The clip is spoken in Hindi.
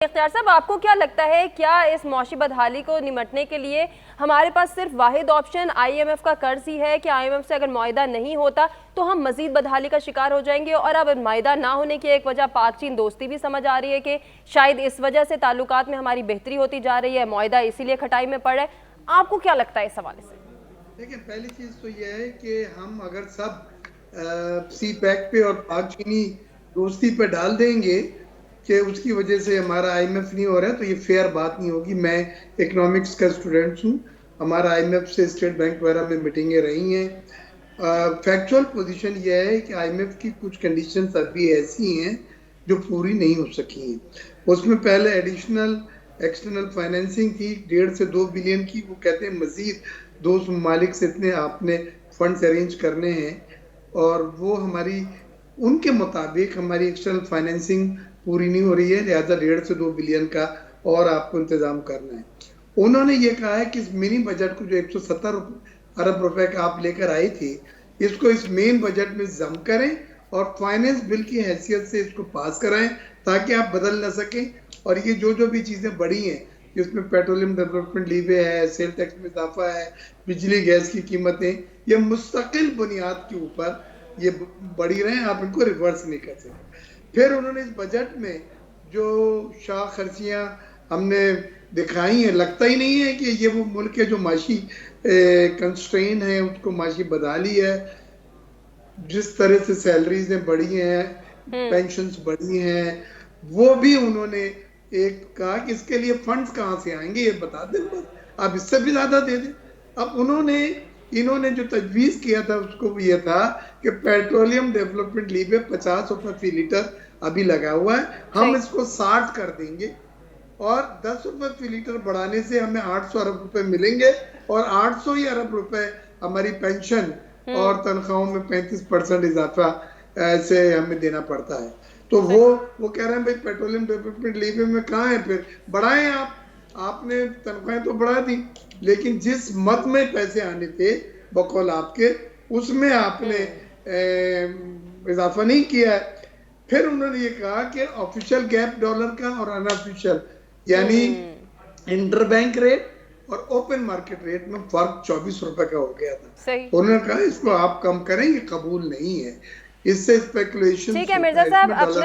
इख्तियार साहब, आपको क्या लगता है, क्या इस मौशी बदहाली को निमटने के लिए हमारे पास सिर्फ वाहिद ऑप्शन आईएमएफ का कर्ज ही है कि आईएमएफ से अगर मुआहिदा नहीं होता तो हम मजीद बदहाली का शिकार हो जाएंगे? और अब मुआहिदा ना होने की एक वजह पाक चीन दोस्ती भी समझ आ रही है कि शायद इस वजह से ताल्लुकात में हमारी बेहतरी होती जा रही है, मुआहिदा इसीलिए खटाई में पड़ रहा है। आपको क्या लगता है इस हवाले से? देखिए, पहली चीज तो यह है कि हम अगर सब सी पैक पे और पाक चीनी दोस्ती पे डाल देंगे कि उसकी वजह से हमारा आईएमएफ नहीं हो रहा है, तो ये फेयर बात नहीं होगी। मैं इकोनॉमिक्स का स्टूडेंट हूँ, हमारा आईएमएफ से स्टेट बैंक वगैरह में मीटिंगें रही हैं। फैक्चुअल पोजीशन ये है कि आईएमएफ की कुछ कंडीशंस अभी ऐसी हैं जो पूरी नहीं हो सकी हैं। उसमें पहले एडिशनल एक्सटर्नल फाइनेंसिंग थी 1.5 से 2 बिलियन की। वो कहते हैं मजीद 2 ममालिक से इतने आपने फंड्स अरेंज करने हैं, और वो हमारी उनके मुताबिक हमारी एक्सटर्नल फाइनेंसिंग पूरी नहीं हो रही है, लिहाजा 1.5 से 2 बिलियन का और आपको इंतजाम करना है। उन्होंने ये कहा है कि इस मिनी बजट को जो 170 अरब रुपए का आप लेकर आई थी, इसको इस मेन बजट में जम करें और फाइनेंस बिल की हैसियत से इसको पास कराएं ताकि आप बदल ना सकें। और ये जो भी चीजें बढ़ी हैं, जिसमें पेट्रोलियम डेवलपमेंट लीवे है, सेल टैक्स में इजाफा है, बिजली गैस की कीमतें, ये मुस्तकिल बुनियाद के ऊपर ये बढ़ी रहे, आप इनको रिवर्स नहीं कर सकते। फिर उन्होंने इस बजट में जो शाह खर्चियाँ हमने दिखाई हैं, लगता ही नहीं है कि ये वो मुल्क के जो माशी कंस्ट्रेन है उसको माशी बदहाली है। जिस तरह से सैलरीज बढ़ी हैं, पेंशन्स बढ़ी हैं, वो भी उन्होंने एक कहा कि इसके लिए फंड्स कहाँ से आएंगे ये बता दें, बस आप इससे भी ज्यादा दे दें। अब इन्होंने जो तजवीज किया था उसको ये था कि पेट्रोलियम डेवलपमेंट लीवे 50 रुपए फी लीटर अभी लगा हुआ है, हम इसको 60 कर देंगे और 10 रुपए फी लीटर बढ़ाने से हमें 800 अरब रुपए मिलेंगे, और 800 ही अरब रुपए हमारी पेंशन और तनख्वाहों में 35% इजाफा से हमें देना पड़ता है। तो वो कह रहे हैं भाई पेट्रोलियम डेवलपमेंट लीवे में कहाँ है, फिर बढ़ाएं आपने तनख्वाहें तो बढ़ा दी, लेकिन जिस मद में पैसे आने थे बकौल आपके, उसमें आपने इजाफा नहीं किया है। फिर उन्होंने ये कहा कि ऑफिशियल गैप डॉलर का और अनऑफिशियल यानी इंटरबैंक रेट और ओपन मार्केट रेट में फर्क 24 रुपए का हो गया था। उन्होंने कहा इसको आप कम करें, ये कबूल नहीं है, इससे स्पेकुलेशन। ठीक है मिर्जा साहब,